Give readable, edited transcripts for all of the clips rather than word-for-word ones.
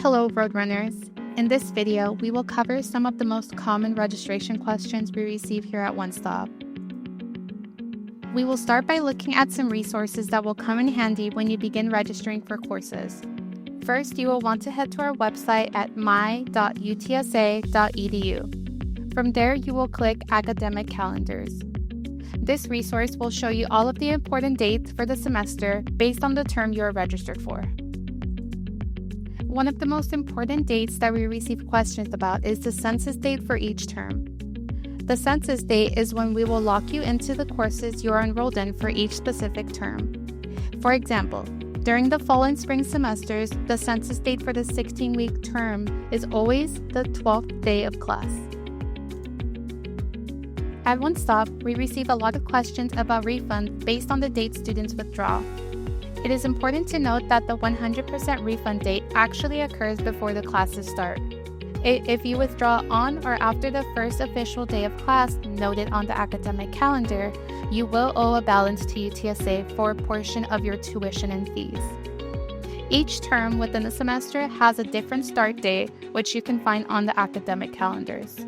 Hello, Roadrunners. In this video, we will cover some of the most common registration questions we receive here at One Stop. We will start by looking at some resources that will come in handy when you begin registering for courses. First, you will want to head to our website at my.utsa.edu. From there, you will click Academic Calendars. This resource will show you all of the important dates for the semester based on the term you are registered for. One of the most important dates that we receive questions about is the census date for each term. The census date is when we will lock you into the courses you are enrolled in for each specific term. For example, during the fall and spring semesters, the census date for the 16-week term is always the 12th day of class. At One Stop, we receive a lot of questions about refunds based on the date students withdraw. It is important to note that the 100% refund date actually occurs before the classes start. If you withdraw on or after the first official day of class noted on the academic calendar, you will owe a balance to UTSA for a portion of your tuition and fees. Each term within the semester has a different start date, which you can find on the academic calendars.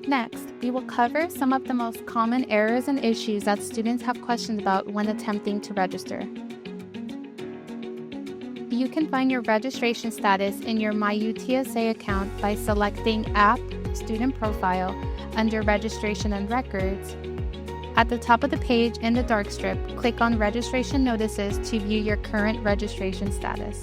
Next, we will cover some of the most common errors and issues that students have questions about when attempting to register. You can find your registration status in your MyUTSA account by selecting App, Student Profile, under Registration and Records. At the top of the page in the dark strip, click on Registration Notices to view your current registration status.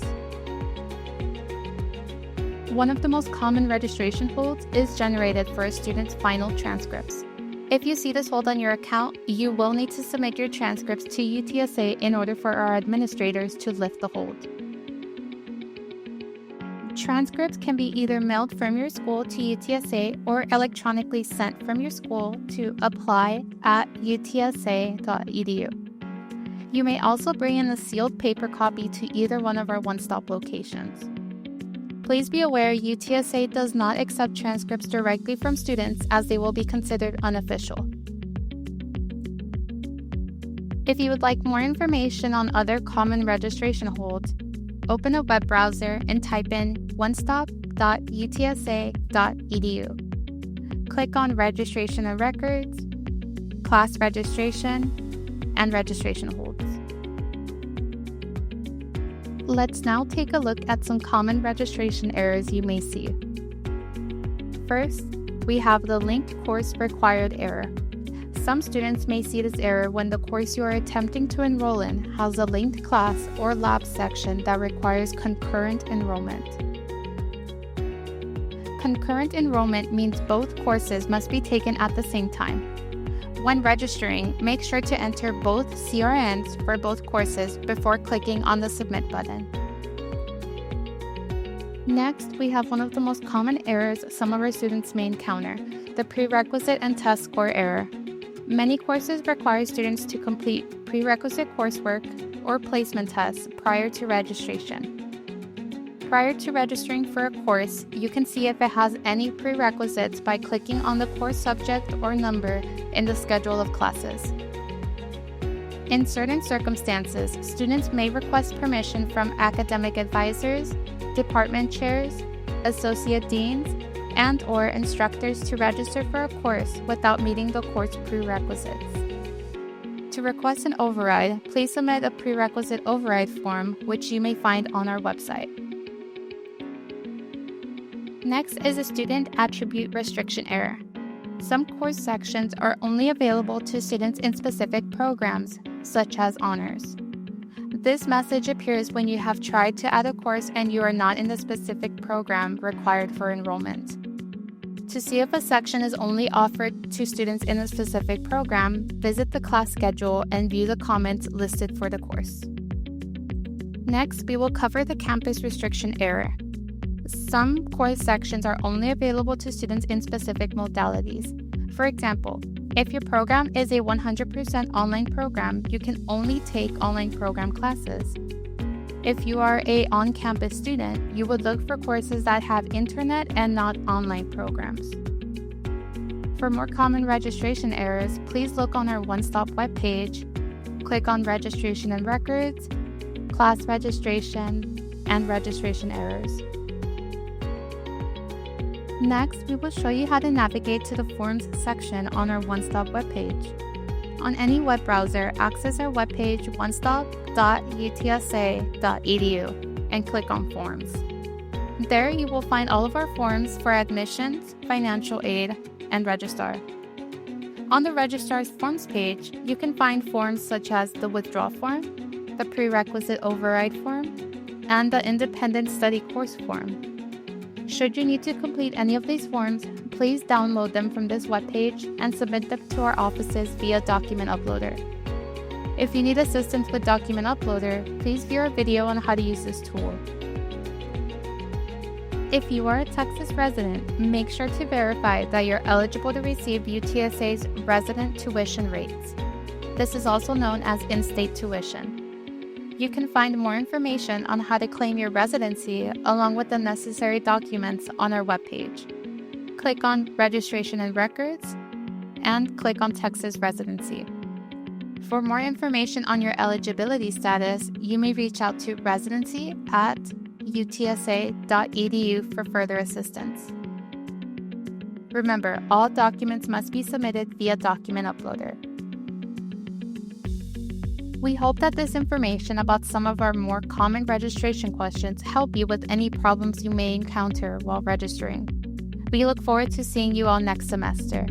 One of the most common registration holds is generated for a student's final transcripts. If you see this hold on your account, you will need to submit your transcripts to UTSA in order for our administrators to lift the hold. Transcripts can be either mailed from your school to UTSA or electronically sent from your school to apply@utsa.edu. You may also bring in a sealed paper copy to either one of our One Stop locations. Please be aware UTSA does not accept transcripts directly from students as they will be considered unofficial. If you would like more information on other common registration holds, open a web browser and type in onestop.utsa.edu. Click on Registration and Records, Class Registration, and Registration Holds. Let's now take a look at some common registration errors you may see. First, we have the linked course required error. Some students may see this error when the course you are attempting to enroll in has a linked class or lab section that requires concurrent enrollment. Concurrent enrollment means both courses must be taken at the same time. When registering, make sure to enter both CRNs for both courses before clicking on the Submit button. Next, we have one of the most common errors some of our students may encounter, the prerequisite and test score error. Many courses require students to complete prerequisite coursework or placement tests prior to registration. Prior to registering for a course, you can see if it has any prerequisites by clicking on the course subject or number in the schedule of classes. In certain circumstances, students may request permission from academic advisors, department chairs, associate deans, and/or instructors to register for a course without meeting the course prerequisites. To request an override, please submit a prerequisite override form, which you may find on our website. Next is a student attribute restriction error. Some course sections are only available to students in specific programs, such as honors. This message appears when you have tried to add a course and you are not in the specific program required for enrollment. To see if a section is only offered to students in a specific program, visit the class schedule and view the comments listed for the course. Next, we will cover the campus restriction error. Some course sections are only available to students in specific modalities. For example, if your program is a 100% online program, you can only take online program classes. If you are an on-campus student, you would look for courses that have internet and not online programs. For more common registration errors, please look on our One Stop webpage, click on Registration and Records, Class Registration, and registration errors. Next, we will show you how to navigate to the Forms section on our OneStop webpage. On any web browser, access our webpage onestop.utsa.edu and click on Forms. There, you will find all of our forms for admissions, financial aid, and registrar. On the Registrar's Forms page, you can find forms such as the withdrawal form, the prerequisite override form, and the independent study course form. Should you need to complete any of these forms, please download them from this webpage and submit them to our offices via Document Uploader. If you need assistance with Document Uploader, please view our video on how to use this tool. If you are a Texas resident, make sure to verify that you're eligible to receive UTSA's resident tuition rates. This is also known as in-state tuition. You can find more information on how to claim your residency along with the necessary documents on our webpage. Click on Registration and Records and click on Texas Residency. For more information on your eligibility status, you may reach out to residency@utsa.edu for further assistance. Remember, all documents must be submitted via Document Uploader. We hope that this information about some of our more common registration questions help you with any problems you may encounter while registering. We look forward to seeing you all next semester.